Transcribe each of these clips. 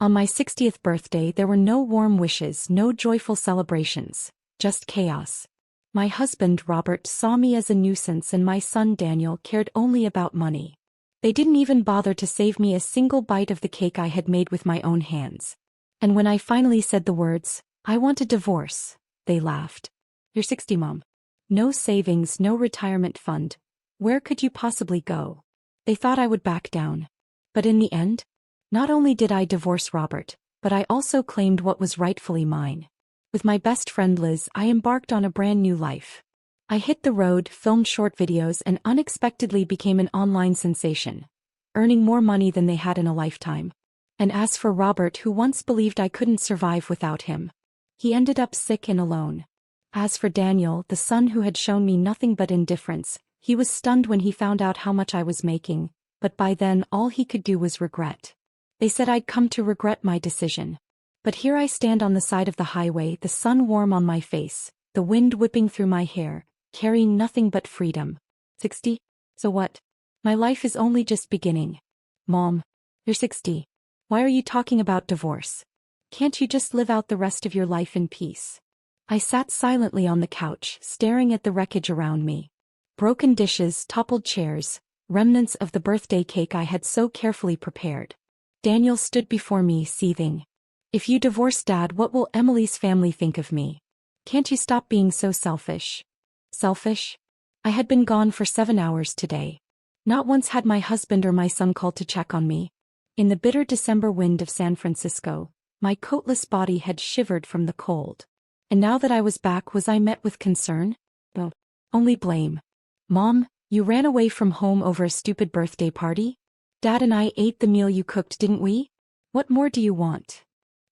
On my 60th birthday there were no warm wishes, no joyful celebrations, just chaos. My husband Robert saw me as a nuisance and my son Daniel cared only about money. They didn't even bother to save me a single bite of the cake I had made with my own hands. And when I finally said the words, "I want a divorce," they laughed. "You're 60, Mom. No savings, no retirement fund. Where could you possibly go?" They thought I would back down. But in the end, not only did I divorce Robert, but I also claimed what was rightfully mine. With my best friend Liz, I embarked on a brand new life. I hit the road, filmed short videos, and unexpectedly became an online sensation, earning more money than they had in a lifetime. And as for Robert, who once believed I couldn't survive without him, he ended up sick and alone. As for Daniel, the son who had shown me nothing but indifference, he was stunned when he found out how much I was making, but by then all he could do was regret. They said I'd come to regret my decision. But here I stand on the side of the highway, the sun warm on my face, the wind whipping through my hair, carrying nothing but freedom. 60? So what? My life is only just beginning. Mom, you're 60. Why are you talking about divorce? Can't you just live out the rest of your life in peace? I sat silently on the couch, staring at the wreckage around me. Broken dishes, toppled chairs, remnants of the birthday cake I had so carefully prepared. Daniel stood before me, seething. "If you divorce Dad, what will Emily's family think of me? Can't you stop being so selfish?" Selfish? I had been gone for 7 hours today. Not once had my husband or my son called to check on me. In the bitter December wind of San Francisco, my coatless body had shivered from the cold. And now that I was back, was I met with concern? No, only blame. "Mom, you ran away from home over a stupid birthday party? Dad and I ate the meal you cooked, didn't we? What more do you want?"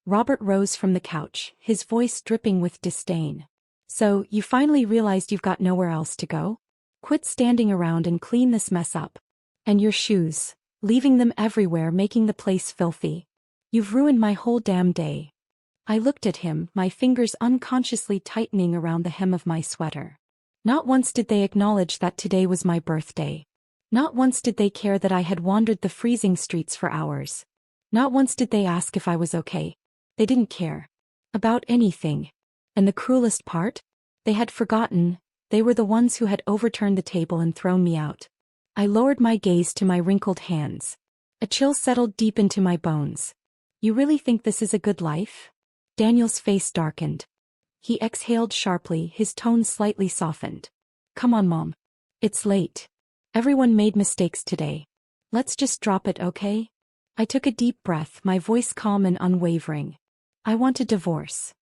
Robert rose from the couch, his voice dripping with disdain. "So, you finally realized you've got nowhere else to go? Quit standing around and clean this mess up. And your shoes, leaving them everywhere, making the place filthy. You've ruined my whole damn day." I looked at him, my fingers unconsciously tightening around the hem of my sweater. Not once did they acknowledge that today was my birthday. Not once did they care that I had wandered the freezing streets for hours. Not once did they ask if I was okay. They didn't care. About anything. And the cruelest part? They had forgotten. They were the ones who had overturned the table and thrown me out. I lowered my gaze to my wrinkled hands. A chill settled deep into my bones. "You really think this is a good life?" Daniel's face darkened. He exhaled sharply, his tone slightly softened. "Come on, Mom. It's late. Everyone made mistakes today. Let's just drop it, okay?" I took a deep breath, my voice calm and unwavering. "I want a divorce."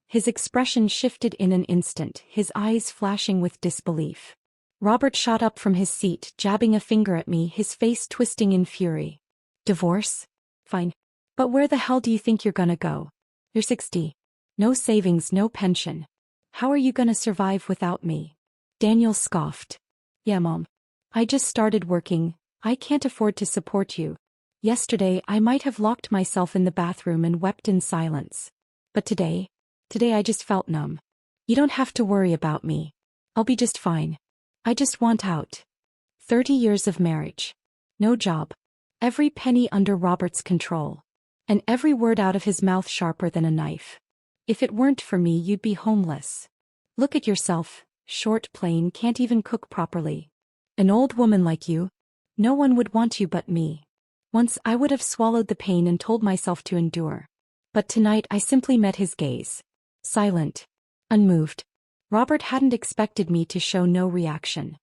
His expression shifted in an instant, his eyes flashing with disbelief. Robert shot up from his seat, jabbing a finger at me, his face twisting in fury. "Divorce? Fine. But where the hell do you think you're gonna go? You're 60. No savings, no pension. How are you gonna survive without me?" Daniel scoffed. "Yeah, Mom. I just started working. I can't afford to support you. Yesterday I might have locked myself in the bathroom and wept in silence. But today I just felt numb. You don't have to worry about me. I'll be just fine. I just want out." 30 years of marriage. No job. Every penny under Robert's control. And every word out of his mouth sharper than a knife. "If it weren't for me, you'd be homeless. Look at yourself, short, plain, can't even cook properly. An old woman like you. No one would want you but me." Once I would have swallowed the pain and told myself to endure. But tonight I simply met his gaze. Silent. Unmoved. Robert hadn't expected me to show no reaction.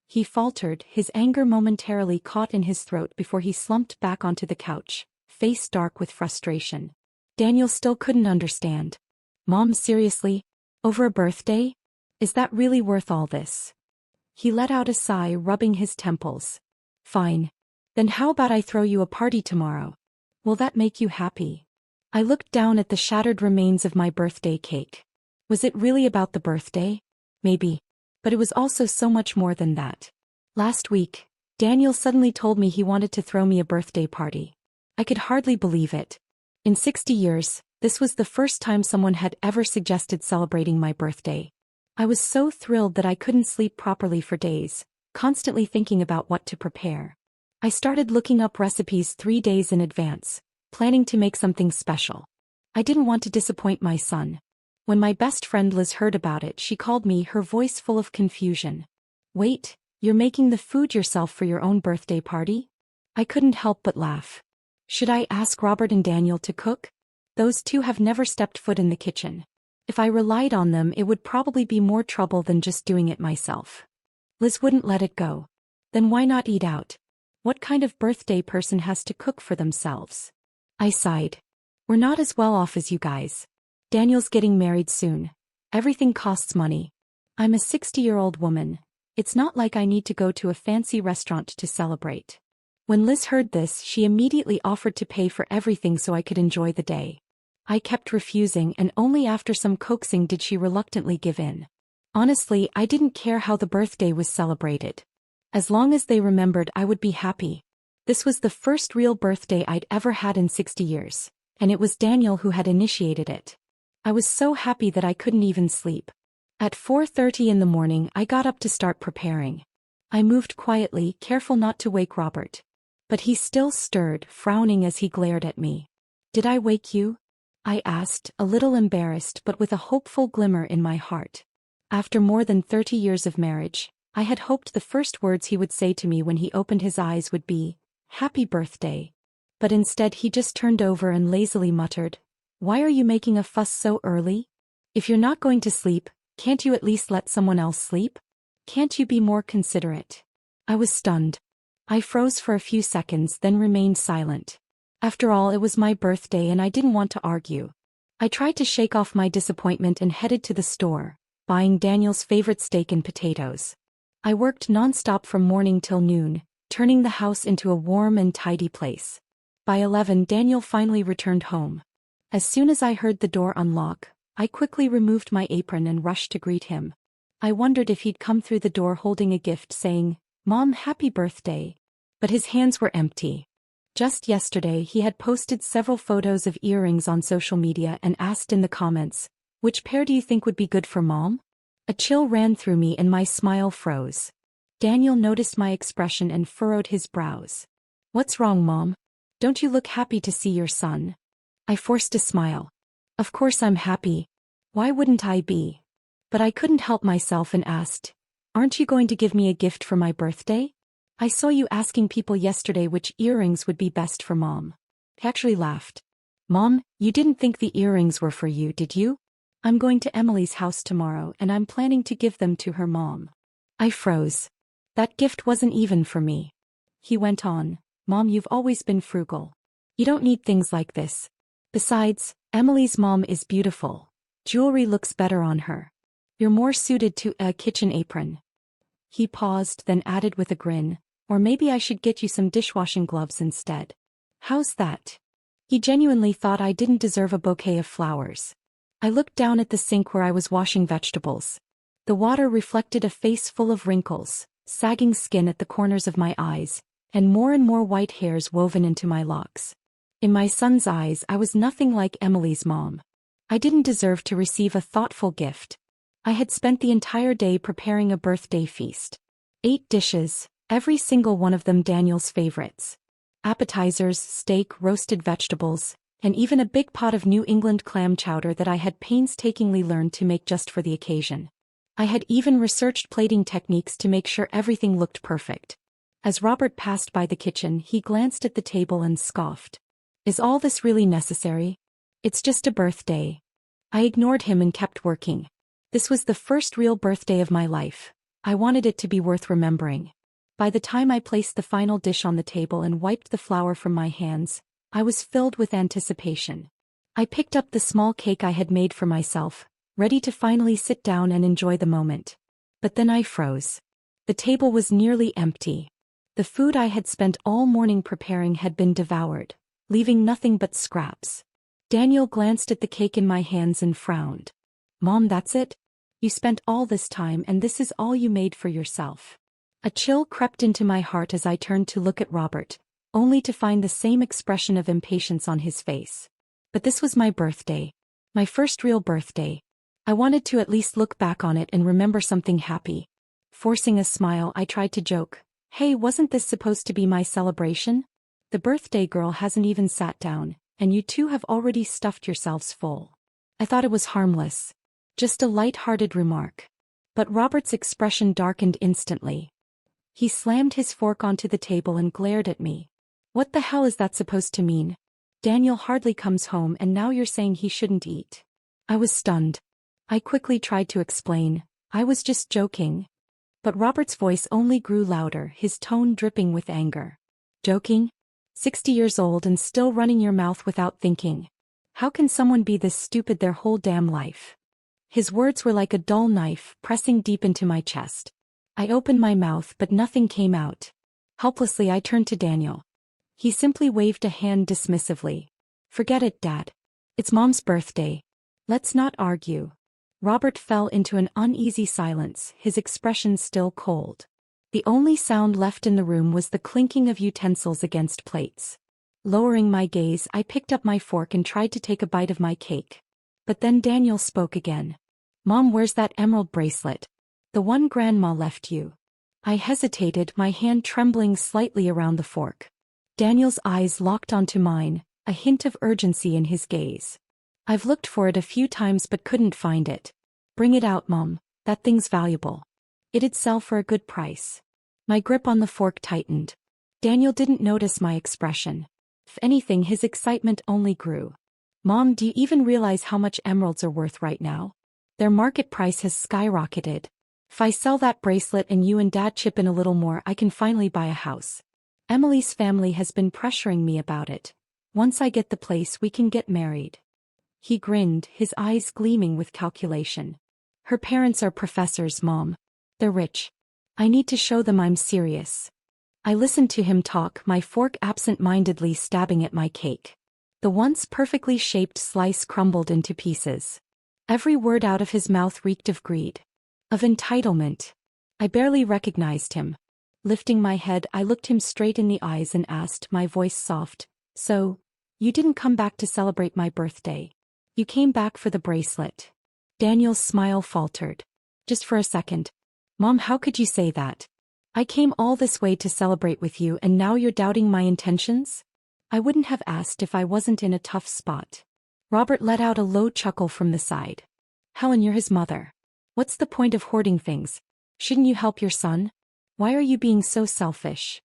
He faltered, his anger momentarily caught in his throat before he slumped back onto the couch, face dark with frustration. Daniel still couldn't understand. "Mom, seriously? Over a birthday? Is that really worth all this?" He let out a sigh, rubbing his temples. "Fine. Then how about I throw you a party tomorrow? Will that make you happy?" I looked down at the shattered remains of my birthday cake. Was it really about the birthday? Maybe. But it was also so much more than that. Last week, Daniel suddenly told me he wanted to throw me a birthday party. I could hardly believe it. In 60 years, this was the first time someone had ever suggested celebrating my birthday. I was so thrilled that I couldn't sleep properly for days, constantly thinking about what to prepare. I started looking up recipes 3 days in advance, planning to make something special. I didn't want to disappoint my son. When my best friend Liz heard about it, she called me, her voice full of confusion. Wait, you're making the food yourself for your own birthday party? I couldn't help but laugh. Should I ask Robert and Daniel to cook? Those two have never stepped foot in the kitchen. If I relied on them, it would probably be more trouble than just doing it myself. Liz wouldn't let it go. Then why not eat out? What kind of birthday person has to cook for themselves? I sighed. We're not as well off as you guys. Daniel's getting married soon. Everything costs money. I'm a 60-year-old woman. It's not like I need to go to a fancy restaurant to celebrate. When Liz heard this, she immediately offered to pay for everything so I could enjoy the day. I kept refusing, and only after some coaxing did she reluctantly give in. Honestly, I didn't care how the birthday was celebrated. As long as they remembered, I would be happy. This was the first real birthday I'd ever had in 60 years, and it was Daniel who had initiated it. I was so happy that I couldn't even sleep. At 4:30 in the morning, I got up to start preparing. I moved quietly, careful not to wake Robert. But he still stirred, frowning as he glared at me. Did I wake you? I asked, a little embarrassed but with a hopeful glimmer in my heart. After more than 30 years of marriage, I had hoped the first words he would say to me when he opened his eyes would be, "Happy birthday." But instead he just turned over and lazily muttered, "Why are you making a fuss so early? If you're not going to sleep, can't you at least let someone else sleep? Can't you be more considerate?" I was stunned. I froze for a few seconds, then remained silent. After all, it was my birthday and I didn't want to argue. I tried to shake off my disappointment and headed to the store, buying Daniel's favorite steak and potatoes. I worked non-stop from morning till noon, turning the house into a warm and tidy place. By 11, Daniel finally returned home. As soon as I heard the door unlock, I quickly removed my apron and rushed to greet him. I wondered if he'd come through the door holding a gift saying, "Mom, happy birthday." But his hands were empty. Just yesterday he had posted several photos of earrings on social media and asked in the comments, "Which pair do you think would be good for Mom?" A chill ran through me and my smile froze. Daniel noticed my expression and furrowed his brows. "What's wrong, Mom? Don't you look happy to see your son?" I forced a smile. "Of course I'm happy. Why wouldn't I be?" But I couldn't help myself and asked, "Aren't you going to give me a gift for my birthday? I saw you asking people yesterday which earrings would be best for Mom." He actually laughed. "Mom, you didn't think the earrings were for you, did you? I'm going to Emily's house tomorrow and I'm planning to give them to her mom." I froze. "That gift wasn't even for me." He went on, "Mom, you've always been frugal. You don't need things like this. Besides, Emily's mom is beautiful. Jewelry looks better on her. You're more suited to a kitchen apron." He paused, then added with a grin, "Or maybe I should get you some dishwashing gloves instead. How's that?" He genuinely thought I didn't deserve a bouquet of flowers. I looked down at the sink where I was washing vegetables. The water reflected a face full of wrinkles, sagging skin at the corners of my eyes, and more white hairs woven into my locks. In my son's eyes, I was nothing like Emily's mom. I didn't deserve to receive a thoughtful gift. I had spent the entire day preparing a birthday feast. 8 dishes, every single one of them Daniel's favorites. Appetizers, steak, roasted vegetables, and even a big pot of New England clam chowder that I had painstakingly learned to make just for the occasion. I had even researched plating techniques to make sure everything looked perfect. As Robert passed by the kitchen, he glanced at the table and scoffed. "Is all this really necessary? It's just a birthday." I ignored him and kept working. This was the first real birthday of my life. I wanted it to be worth remembering. By the time I placed the final dish on the table and wiped the flour from my hands, I was filled with anticipation. I picked up the small cake I had made for myself, ready to finally sit down and enjoy the moment. But then I froze. The table was nearly empty. The food I had spent all morning preparing had been devoured, leaving nothing but scraps. Daniel glanced at the cake in my hands and frowned. "Mom, that's it? You spent all this time and this is all you made for yourself?" A chill crept into my heart as I turned to look at Robert, only to find the same expression of impatience on his face. But this was my birthday. My first real birthday. I wanted to at least look back on it and remember something happy. Forcing a smile, I tried to joke, "Hey, wasn't this supposed to be my celebration? The birthday girl hasn't even sat down, and you two have already stuffed yourselves full. I thought it was harmless. Just a light-hearted remark. But Robert's expression darkened instantly. He slammed his fork onto the table and glared at me. What the hell is that supposed to mean? Daniel hardly comes home and now you're saying he shouldn't eat. I was stunned. I quickly tried to explain. I was just joking. But Robert's voice only grew louder, his tone dripping with anger. Joking? 60 years old and still running your mouth without thinking. How can someone be this stupid their whole damn life? His words were like a dull knife, pressing deep into my chest. I opened my mouth but nothing came out. Helplessly I turned to Daniel. He simply waved a hand dismissively. Forget it, Dad. It's Mom's birthday. Let's not argue. Robert fell into an uneasy silence, his expression still cold. The only sound left in the room was the clinking of utensils against plates. Lowering my gaze, I picked up my fork and tried to take a bite of my cake. But then Daniel spoke again. Mom, where's that emerald bracelet? The one Grandma left you. I hesitated, my hand trembling slightly around the fork. Daniel's eyes locked onto mine, a hint of urgency in his gaze. I've looked for it a few times but couldn't find it. Bring it out, Mom. That thing's valuable. It'd sell for a good price. My grip on the fork tightened. Daniel didn't notice my expression. If anything, his excitement only grew. Mom, do you even realize how much emeralds are worth right now? Their market price has skyrocketed. If I sell that bracelet and you and Dad chip in a little more, I can finally buy a house. Emily's family has been pressuring me about it. Once I get the place, we can get married. He grinned, his eyes gleaming with calculation. Her parents are professors, Mom. They're rich. I need to show them I'm serious. I listened to him talk, my fork absent-mindedly stabbing at my cake. The once perfectly shaped slice crumbled into pieces. Every word out of his mouth reeked of greed. Of entitlement. I barely recognized him. Lifting my head, I looked him straight in the eyes and asked, my voice soft, So, you didn't come back to celebrate my birthday. You came back for the bracelet. Daniel's smile faltered. Just for a second. Mom, how could you say that? I came all this way to celebrate with you and now you're doubting my intentions? I wouldn't have asked if I wasn't in a tough spot. Robert let out a low chuckle from the side. Helen, you're his mother. What's the point of hoarding things? Shouldn't you help your son? Why are you being so selfish?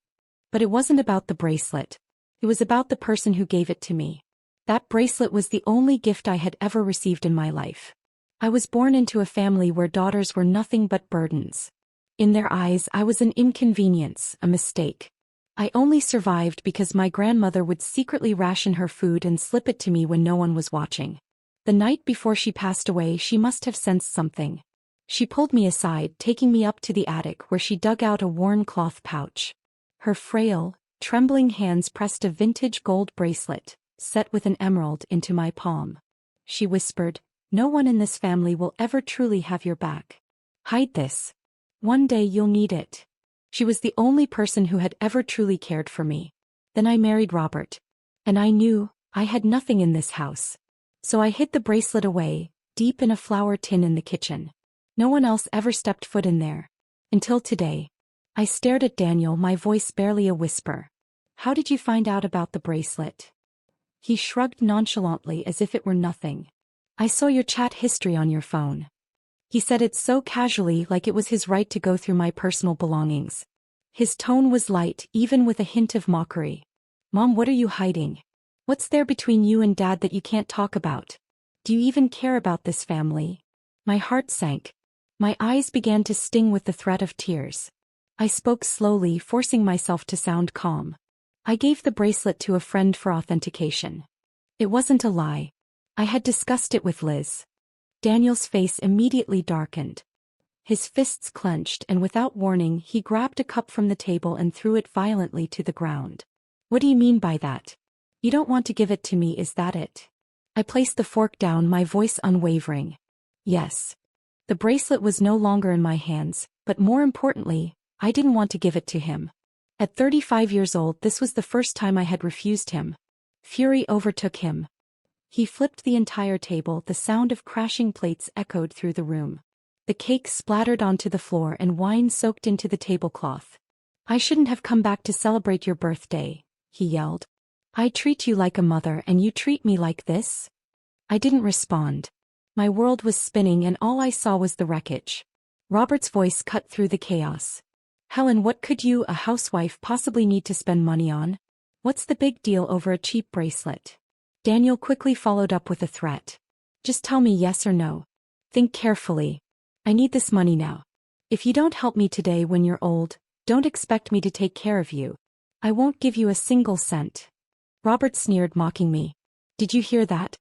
But it wasn't about the bracelet. It was about the person who gave it to me. That bracelet was the only gift I had ever received in my life. I was born into a family where daughters were nothing but burdens. In their eyes, I was an inconvenience, a mistake. I only survived because my grandmother would secretly ration her food and slip it to me when no one was watching. The night before she passed away, she must have sensed something. She pulled me aside, taking me up to the attic where she dug out a worn cloth pouch. Her frail, trembling hands pressed a vintage gold bracelet, set with an emerald, into my palm. She whispered, No one in this family will ever truly have your back. Hide this. One day you'll need it. She was the only person who had ever truly cared for me. Then I married Robert. And I knew I had nothing in this house. So I hid the bracelet away, deep in a flour tin in the kitchen. No one else ever stepped foot in there. Until today. I stared at Daniel, my voice barely a whisper. How did you find out about the bracelet? He shrugged nonchalantly as if it were nothing. I saw your chat history on your phone. He said it so casually, like it was his right to go through my personal belongings. His tone was light, even with a hint of mockery. Mom, what are you hiding? What's there between you and Dad that you can't talk about? Do you even care about this family? My heart sank. My eyes began to sting with the threat of tears. I spoke slowly, forcing myself to sound calm. I gave the bracelet to a friend for authentication. It wasn't a lie. I had discussed it with Liz. Daniel's face immediately darkened. His fists clenched, and without warning, he grabbed a cup from the table and threw it violently to the ground. What do you mean by that? You don't want to give it to me, is that it? I placed the fork down, my voice unwavering. Yes. The bracelet was no longer in my hands, but more importantly, I didn't want to give it to him. At 35 years old, this was the first time I had refused him. Fury overtook him. He flipped the entire table, the sound of crashing plates echoed through the room. The cake splattered onto the floor and wine soaked into the tablecloth. I shouldn't have come back to celebrate your birthday, he yelled. I treat you like a mother and you treat me like this? I didn't respond. My world was spinning and all I saw was the wreckage. Robert's voice cut through the chaos. Helen, what could you, a housewife, possibly need to spend money on? What's the big deal over a cheap bracelet? Daniel quickly followed up with a threat. Just tell me yes or no. Think carefully. I need this money now. If you don't help me today when you're old, don't expect me to take care of you. I won't give you a single cent. Robert sneered, mocking me. Did you hear that?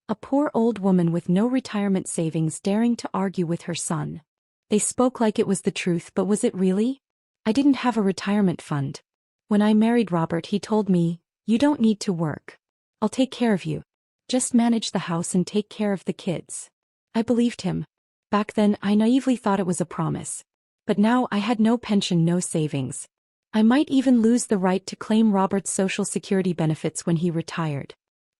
A poor old woman with no retirement savings daring to argue with her son. They spoke like it was the truth, but was it really? I didn't have a retirement fund. When I married Robert, he told me, "You don't need to work. I'll take care of you. Just manage the house and take care of the kids." I believed him. Back then, I naively thought it was a promise. But now I had no pension, no savings. I might even lose the right to claim Robert's Social Security benefits when he retired.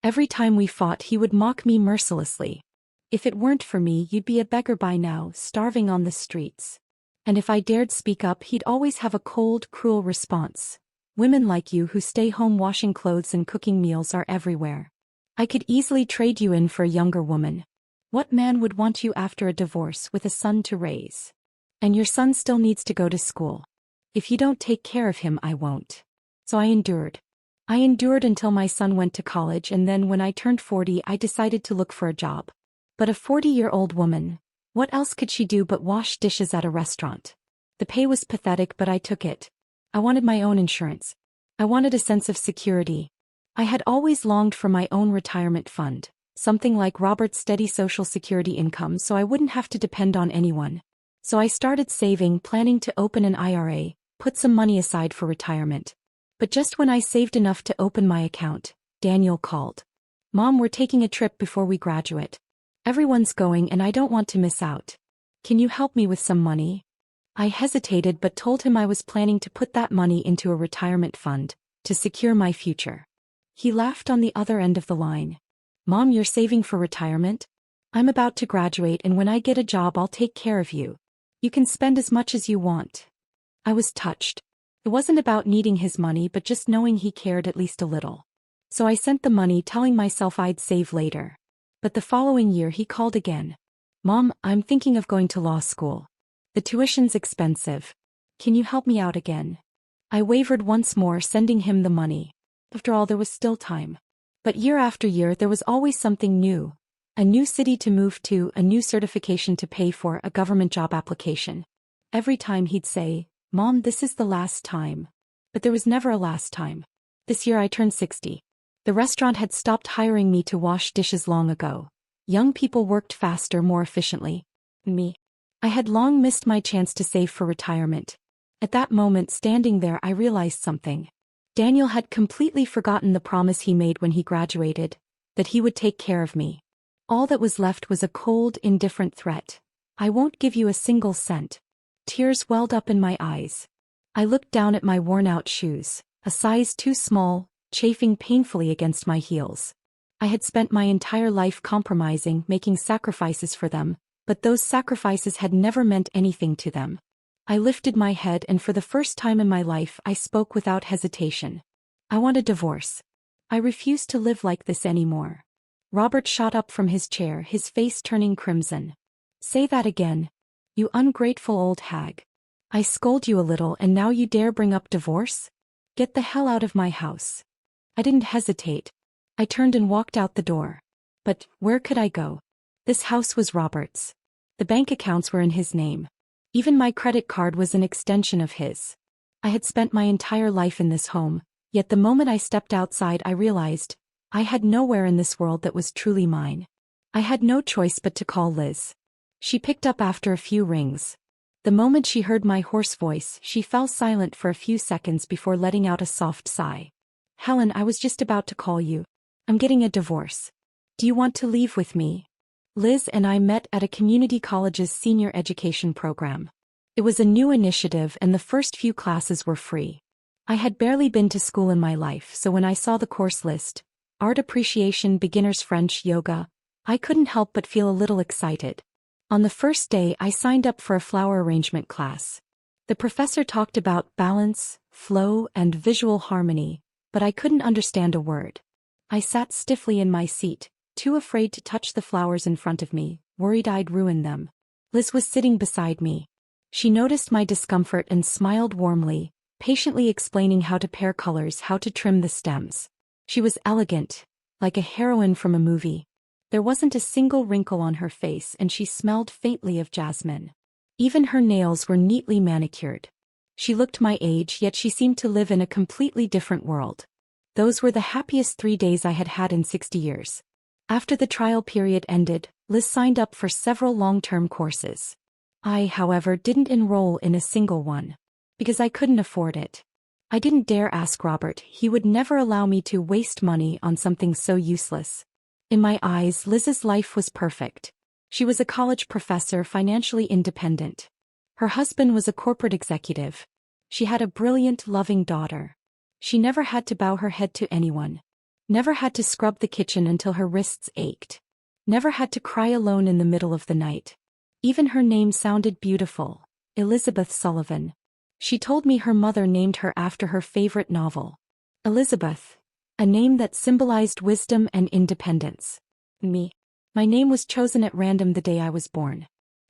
Every time we fought, he would mock me mercilessly. If it weren't for me, you'd be a beggar by now, starving on the streets. And if I dared speak up, he'd always have a cold, cruel response. Women like you who stay home washing clothes and cooking meals are everywhere. I could easily trade you in for a younger woman. What man would want you after a divorce with a son to raise? And your son still needs to go to school. If you don't take care of him, I won't. So I endured. I endured until my son went to college, and then when I turned 40, I decided to look for a job. But a 40-year-old woman, what else could she do but wash dishes at a restaurant? The pay was pathetic, but I took it. I wanted my own insurance. I wanted a sense of security. I had always longed for my own retirement fund, something like Robert's steady Social Security income, so I wouldn't have to depend on anyone. So I started saving, planning to open an IRA, put some money aside for retirement. But just when I saved enough to open my account, Daniel called. "Mom, we're taking a trip before we graduate. Everyone's going and I don't want to miss out. Can you help me with some money?" I hesitated but told him I was planning to put that money into a retirement fund, to secure my future. He laughed on the other end of the line. "Mom, you're saving for retirement? I'm about to graduate, and when I get a job I'll take care of you. You can spend as much as you want." I was touched. It wasn't about needing his money but just knowing he cared at least a little. So I sent the money, telling myself I'd save later. But the following year he called again. "Mom, I'm thinking of going to law school. The tuition's expensive. Can you help me out again?" I wavered once more, sending him the money. After all, there was still time. But year after year there was always something new. A new city to move to, a new certification to pay for, a government job application. Every time he'd say, "Mom, this is the last time." But there was never a last time. This year I turned 60. The restaurant had stopped hiring me to wash dishes long ago. Young people worked faster, more efficiently. Me. I had long missed my chance to save for retirement. At that moment, standing there, I realized something. Daniel had completely forgotten the promise he made when he graduated, that he would take care of me. All that was left was a cold, indifferent threat. "I won't give you a single cent." Tears welled up in my eyes. I looked down at my worn-out shoes, a size too small, chafing painfully against my heels. I had spent my entire life compromising, making sacrifices for them, but those sacrifices had never meant anything to them. I lifted my head, and for the first time in my life I spoke without hesitation. "I want a divorce. I refuse to live like this anymore." Robert shot up from his chair, his face turning crimson. "Say that again. You ungrateful old hag. I scold you a little and now you dare bring up divorce? Get the hell out of my house." I didn't hesitate. I turned and walked out the door. But where could I go? This house was Robert's. The bank accounts were in his name. Even my credit card was an extension of his. I had spent my entire life in this home, yet the moment I stepped outside I realized I had nowhere in this world that was truly mine. I had no choice but to call Liz. She picked up after a few rings. The moment she heard my hoarse voice, she fell silent for a few seconds before letting out a soft sigh. "Helen, I was just about to call you. I'm getting a divorce. Do you want to leave with me?" Liz and I met at a community college's senior education program. It was a new initiative and the first few classes were free. I had barely been to school in my life, so when I saw the course list, art appreciation, beginner's French, yoga, I couldn't help but feel a little excited. On the first day I signed up for a flower arrangement class. The professor talked about balance, flow, and visual harmony, but I couldn't understand a word. I sat stiffly in my seat, too afraid to touch the flowers in front of me, worried I'd ruin them. Liz was sitting beside me. She noticed my discomfort and smiled warmly, patiently explaining how to pair colors, how to trim the stems. She was elegant, like a heroine from a movie. There wasn't a single wrinkle on her face, and she smelled faintly of jasmine. Even her nails were neatly manicured. She looked my age, yet she seemed to live in a completely different world. Those were the happiest 3 days I had had in 60 years. After the trial period ended, Liz signed up for several long-term courses. I, however, didn't enroll in a single one. Because I couldn't afford it. I didn't dare ask Robert. He would never allow me to waste money on something so useless. In my eyes, Liz's life was perfect. She was a college professor, financially independent. Her husband was a corporate executive. She had a brilliant, loving daughter. She never had to bow her head to anyone. Never had to scrub the kitchen until her wrists ached. Never had to cry alone in the middle of the night. Even her name sounded beautiful, Elizabeth Sullivan. She told me her mother named her after her favorite novel. Elizabeth, a name that symbolized wisdom and independence. Me. My name was chosen at random the day I was born.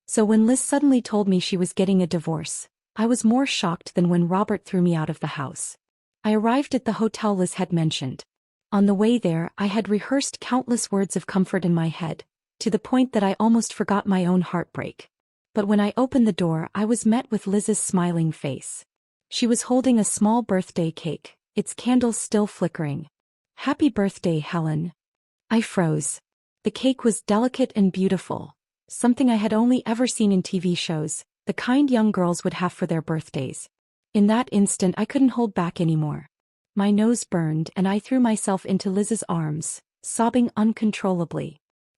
So when Liz suddenly told me she was getting a divorce, I was more shocked than when Robert threw me out of the house. I arrived at the hotel Liz had mentioned. On the way there, I had rehearsed countless words of comfort in my head, to the point that I almost forgot my own heartbreak. But when I opened the door, I was met with Liz's smiling face. She was holding a small birthday cake, its candles still flickering. "Happy birthday, Helen." I froze. The cake was delicate and beautiful, something I had only ever seen in TV shows, the kind young girls would have for their birthdays. In that instant, I couldn't hold back anymore. My nose burned and I threw myself into Liz's arms, sobbing uncontrollably.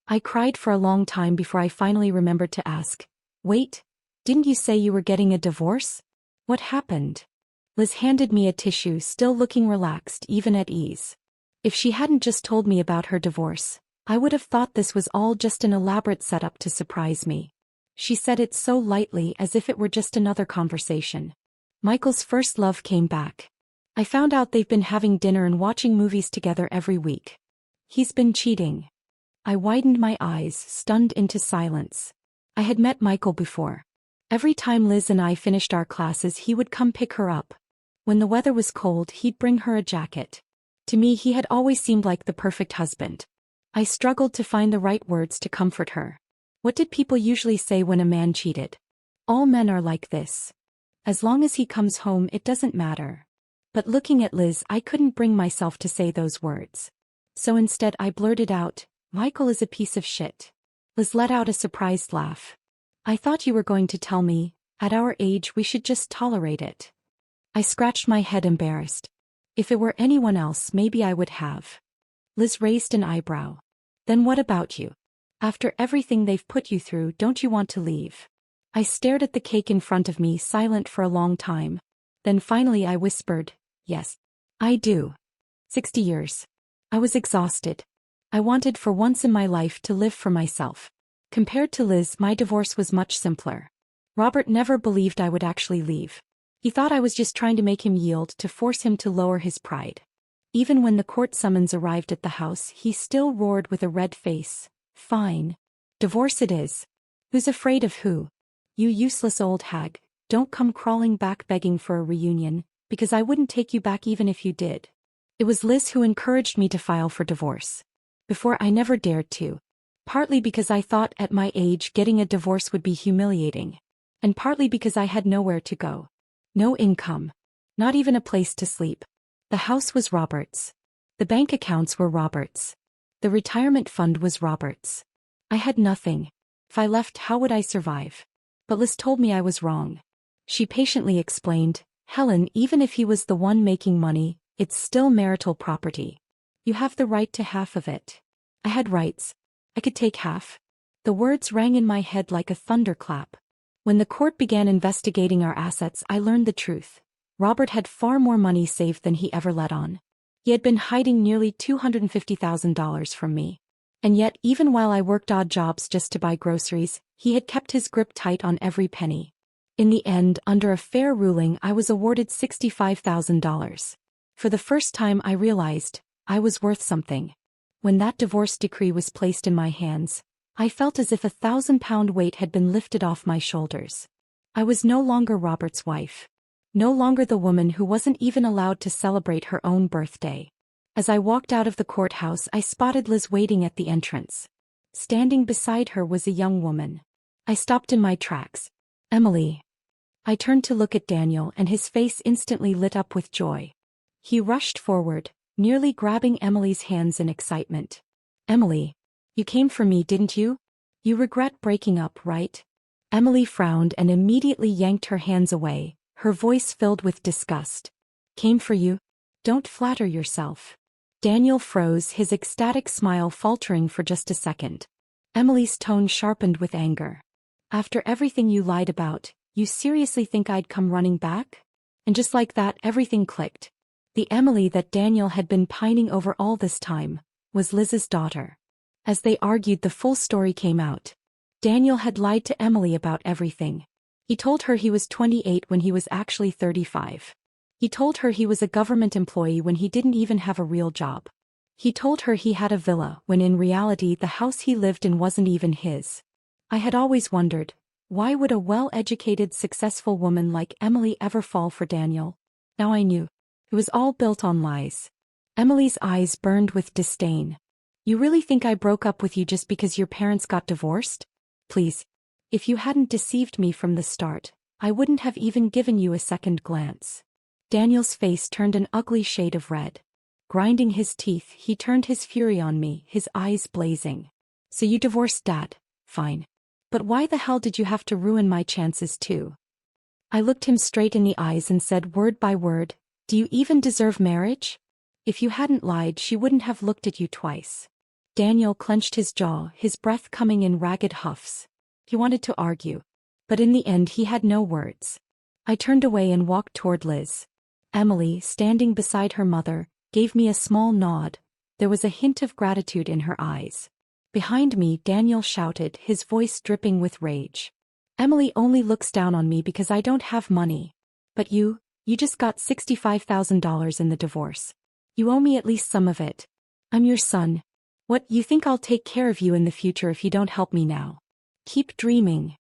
I cried for a long time before I finally remembered to ask, "Wait, didn't you say you were getting a divorce? What happened?" Liz handed me a tissue, still looking relaxed, even at ease. If she hadn't just told me about her divorce, I would have thought this was all just an elaborate setup to surprise me. She said it so lightly, as if it were just another conversation. "Michael's first love came back. I found out they've been having dinner and watching movies together every week. He's been cheating." I widened my eyes, stunned into silence. I had met Michael before. Every time Liz and I finished our classes, he would come pick her up. When the weather was cold, he'd bring her a jacket. To me, he had always seemed like the perfect husband. I struggled to find the right words to comfort her. What did people usually say when a man cheated? "All men are like this. As long as he comes home, it doesn't matter." But looking at Liz, I couldn't bring myself to say those words. So instead I blurted out, "Michael is a piece of shit." Liz let out a surprised laugh. "I thought you were going to tell me, at our age we should just tolerate it." I scratched my head, embarrassed. If it were anyone else, maybe I would have. Liz raised an eyebrow. "Then what about you? After everything they've put you through, don't you want to leave?" I stared at the cake in front of me, silent for a long time. Then finally I whispered, "Yes, I do." 60 years. I was exhausted. I wanted for once in my life to live for myself. Compared to Liz, my divorce was much simpler. Robert never believed I would actually leave. He thought I was just trying to make him yield, to force him to lower his pride. Even when the court summons arrived at the house, he still roared with a red face, "Fine. Divorce it is. Who's afraid of who? You useless old hag, don't come crawling back begging for a reunion, because I wouldn't take you back even if you did." It was Liz who encouraged me to file for divorce. Before, I never dared to. Partly because I thought at my age getting a divorce would be humiliating. And partly because I had nowhere to go. No income. Not even a place to sleep. The house was Robert's. The bank accounts were Robert's. The retirement fund was Robert's. I had nothing. If I left, how would I survive? But Liz told me I was wrong. She patiently explained, "Helen, even if he was the one making money, it's still marital property. You have the right to half of it." I had rights. I could take half. The words rang in my head like a thunderclap. When the court began investigating our assets, I learned the truth. Robert had far more money saved than he ever let on. He had been hiding nearly $250,000 from me. And yet, even while I worked odd jobs just to buy groceries, he had kept his grip tight on every penny. In the end, under a fair ruling, I was awarded $65,000. For the first time I realized I was worth something. When that divorce decree was placed in my hands, I felt as if a 1,000-pound weight had been lifted off my shoulders. I was no longer Robert's wife. No longer the woman who wasn't even allowed to celebrate her own birthday. As I walked out of the courthouse, I spotted Liz waiting at the entrance. Standing beside her was a young woman. I stopped in my tracks. "Emily." I turned to look at Daniel, and his face instantly lit up with joy. He rushed forward, nearly grabbing Emily's hands in excitement. "Emily, you came for me, didn't you? You regret breaking up, right?" Emily frowned and immediately yanked her hands away, her voice filled with disgust. "Came for you? Don't flatter yourself." Daniel froze, his ecstatic smile faltering for just a second. Emily's tone sharpened with anger. "After everything you lied about, you seriously think I'd come running back?" And just like that, everything clicked. The Emily that Daniel had been pining over all this time was Liz's daughter. As they argued, the full story came out. Daniel had lied to Emily about everything. He told her he was 28 when he was actually 35. He told her he was a government employee when he didn't even have a real job. He told her he had a villa when in reality the house he lived in wasn't even his. I had always wondered, why would a well-educated, successful woman like Emily ever fall for Daniel? Now I knew. It was all built on lies. Emily's eyes burned with disdain. "You really think I broke up with you just because your parents got divorced? Please. If you hadn't deceived me from the start, I wouldn't have even given you a second glance." Daniel's face turned an ugly shade of red. Grinding his teeth, he turned his fury on me, his eyes blazing. "So you divorced Dad? Fine. But why the hell did you have to ruin my chances too?" I looked him straight in the eyes and said word by word, "Do you even deserve marriage? If you hadn't lied, she wouldn't have looked at you twice." Daniel clenched his jaw, his breath coming in ragged huffs. He wanted to argue. But in the end he had no words. I turned away and walked toward Liz. Emily, standing beside her mother, gave me a small nod. There was a hint of gratitude in her eyes. Behind me, Daniel shouted, his voice dripping with rage. "Emily only looks down on me because I don't have money. But you just got $65,000 in the divorce. You owe me at least some of it. I'm your son. What, you think I'll take care of you in the future if you don't help me now? Keep dreaming."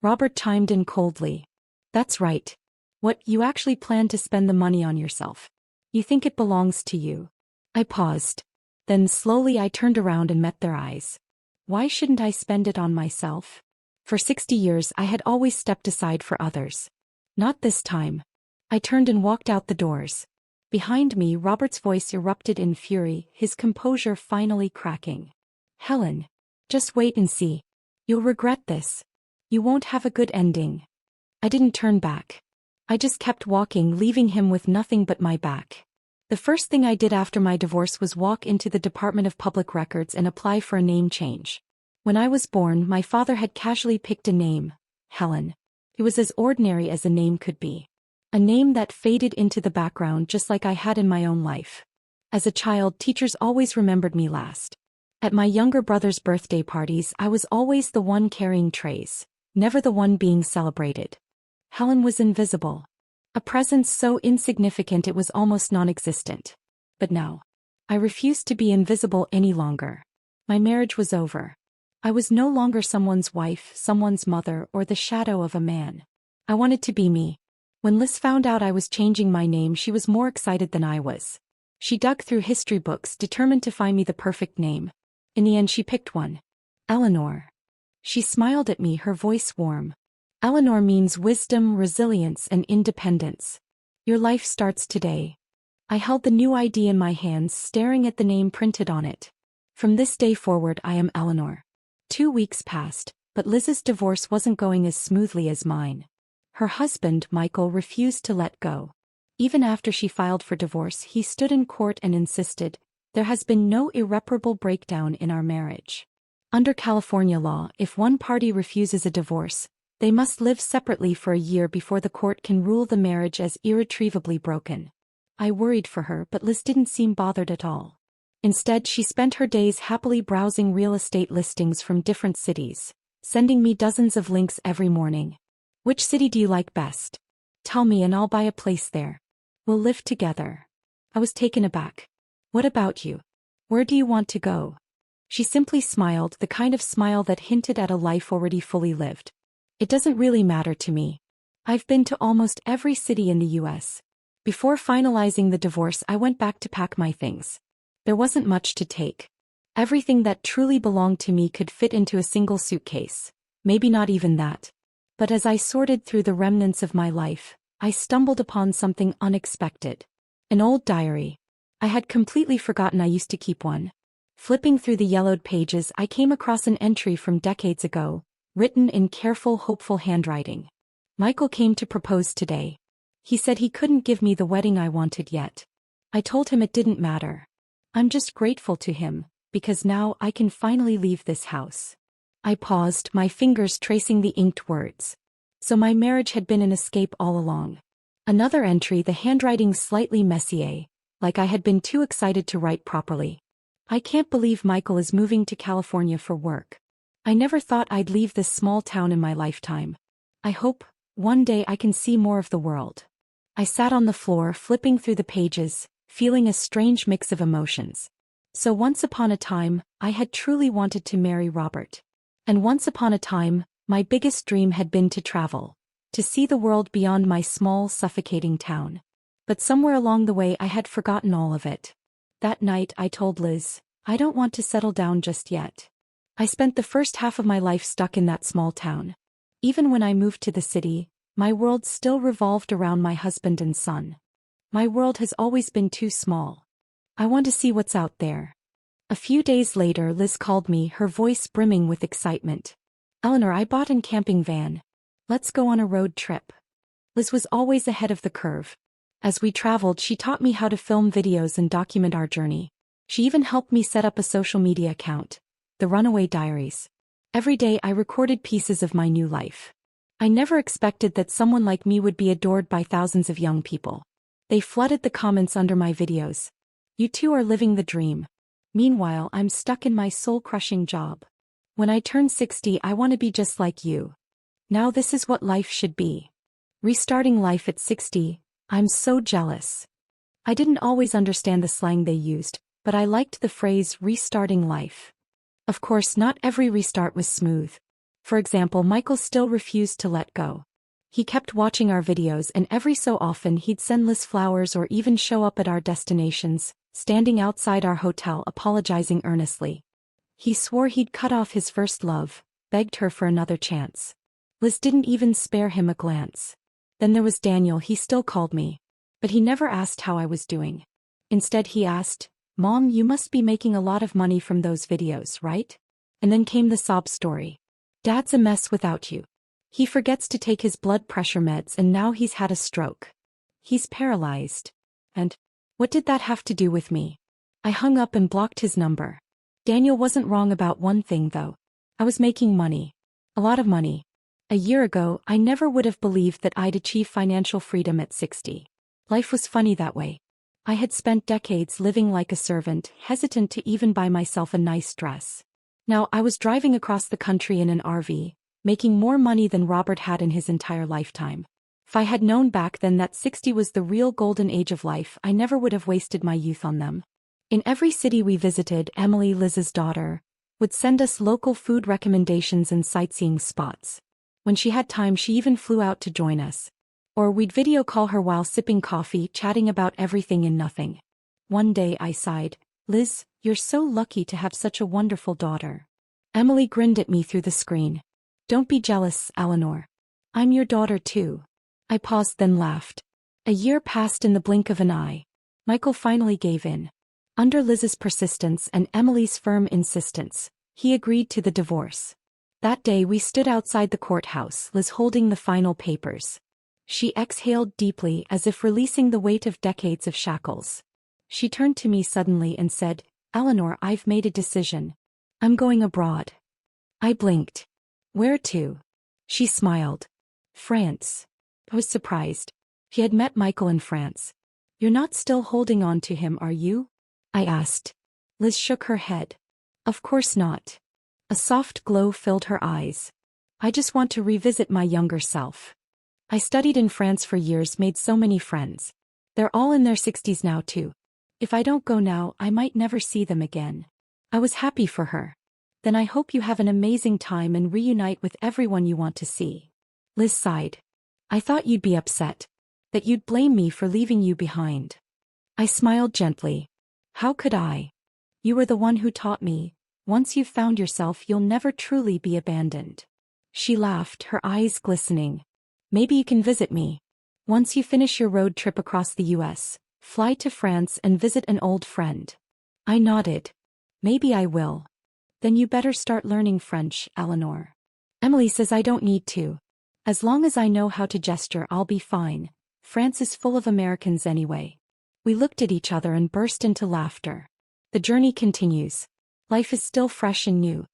Robert chimed in coldly. "That's right. What, you actually plan to spend the money on yourself? You think it belongs to you?" I paused. Then slowly I turned around and met their eyes. Why shouldn't I spend it on myself? For 60 years I had always stepped aside for others. Not this time. I turned and walked out the doors. Behind me, Robert's voice erupted in fury, his composure finally cracking. "Helen, just wait and see. You'll regret this. You won't have a good ending." I didn't turn back. I just kept walking, leaving him with nothing but my back. The first thing I did after my divorce was walk into the Department of Public Records and apply for a name change. When I was born, my father had casually picked a name, Helen. It was as ordinary as a name could be. A name that faded into the background just like I had in my own life. As a child, teachers always remembered me last. At my younger brother's birthday parties, I was always the one carrying trays, never the one being celebrated. Helen was invisible. A presence so insignificant it was almost non-existent. But now, I refused to be invisible any longer. My marriage was over. I was no longer someone's wife, someone's mother, or the shadow of a man. I wanted to be me. When Liz found out I was changing my name, she was more excited than I was. She dug through history books, determined to find me the perfect name. In the end, she picked one. Eleanor. She smiled at me, her voice warm. Eleanor means wisdom, resilience, and independence. Your life starts today. I held the new ID in my hands, staring at the name printed on it. From this day forward, I am Eleanor. 2 weeks passed, but Liz's divorce wasn't going as smoothly as mine. Her husband, Michael, refused to let go. Even after she filed for divorce, he stood in court and insisted, "There has been no irreparable breakdown in our marriage." Under California law, if one party refuses a divorce, they must live separately for a year before the court can rule the marriage as irretrievably broken. I worried for her, but Liz didn't seem bothered at all. Instead, she spent her days happily browsing real estate listings from different cities, sending me dozens of links every morning. "Which city do you like best? Tell me and I'll buy a place there. We'll live together." I was taken aback. What about you? Where do you want to go? She simply smiled, the kind of smile that hinted at a life already fully lived. It doesn't really matter to me. I've been to almost every city in the US. Before finalizing the divorce, I went back to pack my things. There wasn't much to take. Everything that truly belonged to me could fit into a single suitcase. Maybe not even that. But as I sorted through the remnants of my life, I stumbled upon something unexpected. An old diary. I had completely forgotten I used to keep one. Flipping through the yellowed pages, I came across an entry from decades ago, written in careful, hopeful handwriting. Michael came to propose today. He said he couldn't give me the wedding I wanted yet. I told him it didn't matter. I'm just grateful to him, because now I can finally leave this house. I paused, my fingers tracing the inked words. So my marriage had been an escape all along. Another entry, the handwriting slightly messier, like I had been too excited to write properly. I can't believe Michael is moving to California for work. I never thought I'd leave this small town in my lifetime. I hope, one day I can see more of the world. I sat on the floor, flipping through the pages, feeling a strange mix of emotions. So once upon a time, I had truly wanted to marry Robert. And once upon a time, my biggest dream had been to travel, to see the world beyond my small, suffocating town. But somewhere along the way I had forgotten all of it. That night I told Liz, I don't want to settle down just yet. I spent the first half of my life stuck in that small town. Even when I moved to the city, my world still revolved around my husband and son. My world has always been too small. I want to see what's out there. A few days later, Liz called me, her voice brimming with excitement. Eleanor, I bought a camping van. Let's go on a road trip. Liz was always ahead of the curve. As we traveled, she taught me how to film videos and document our journey. She even helped me set up a social media account, the Runaway Diaries. Every day I recorded pieces of my new life. I never expected that someone like me would be adored by thousands of young people. They flooded the comments under my videos. You two are living the dream. Meanwhile, I'm stuck in my soul-crushing job. When I turn 60, I want to be just like you. Now this is what life should be. Restarting life at 60. I'm so jealous. I didn't always understand the slang they used, but I liked the phrase restarting life. Of course, not every restart was smooth. For example, Michael still refused to let go. He kept watching our videos, and every so often he'd send Liz flowers or even show up at our destinations, standing outside our hotel apologizing earnestly. He swore he'd cut off his first love, begged her for another chance. Liz didn't even spare him a glance. Then there was Daniel. He still called me. But he never asked how I was doing. Instead he asked, Mom, you must be making a lot of money from those videos, right? And then came the sob story. Dad's a mess without you. He forgets to take his blood pressure meds and now he's had a stroke. He's paralyzed. And what did that have to do with me? I hung up and blocked his number. Daniel wasn't wrong about one thing though. I was making money. A lot of money. A year ago, I never would have believed that I'd achieve financial freedom at 60. Life was funny that way. I had spent decades living like a servant, hesitant to even buy myself a nice dress. Now I was driving across the country in an RV, making more money than Robert had in his entire lifetime. If I had known back then that 60 was the real golden age of life, I never would have wasted my youth on them. In every city we visited, Emily, Liz's daughter, would send us local food recommendations and sightseeing spots. When she had time, she even flew out to join us. Or we'd video call her while sipping coffee, chatting about everything and nothing. One day I sighed, Liz, you're so lucky to have such a wonderful daughter. Emily grinned at me through the screen. Don't be jealous, Eleanor. I'm your daughter too. I paused then laughed. A year passed in the blink of an eye. Michael finally gave in. Under Liz's persistence and Emily's firm insistence, he agreed to the divorce. That day we stood outside the courthouse, Liz holding the final papers. She exhaled deeply as if releasing the weight of decades of shackles. She turned to me suddenly and said, Eleanor, I've made a decision. I'm going abroad. I blinked. Where to? She smiled. France. I was surprised. She had met Michael in France. You're not still holding on to him, are you? I asked. Liz shook her head. Of course not. A soft glow filled her eyes. I just want to revisit my younger self. I studied in France for years, made so many friends. They're all in their 60s now too. If I don't go now, I might never see them again. I was happy for her. Then I hope you have an amazing time and reunite with everyone you want to see. Liz sighed. I thought you'd be upset. That you'd blame me for leaving you behind. I smiled gently. How could I? You were the one who taught me, once you've found yourself you'll never truly be abandoned. She laughed, her eyes glistening. Maybe you can visit me. Once you finish your road trip across the US, fly to France and visit an old friend. I nodded. Maybe I will. Then you better start learning French, Eleanor. Emily says I don't need to. As long as I know how to gesture, I'll be fine. France is full of Americans anyway. We looked at each other and burst into laughter. The journey continues. Life is still fresh and new,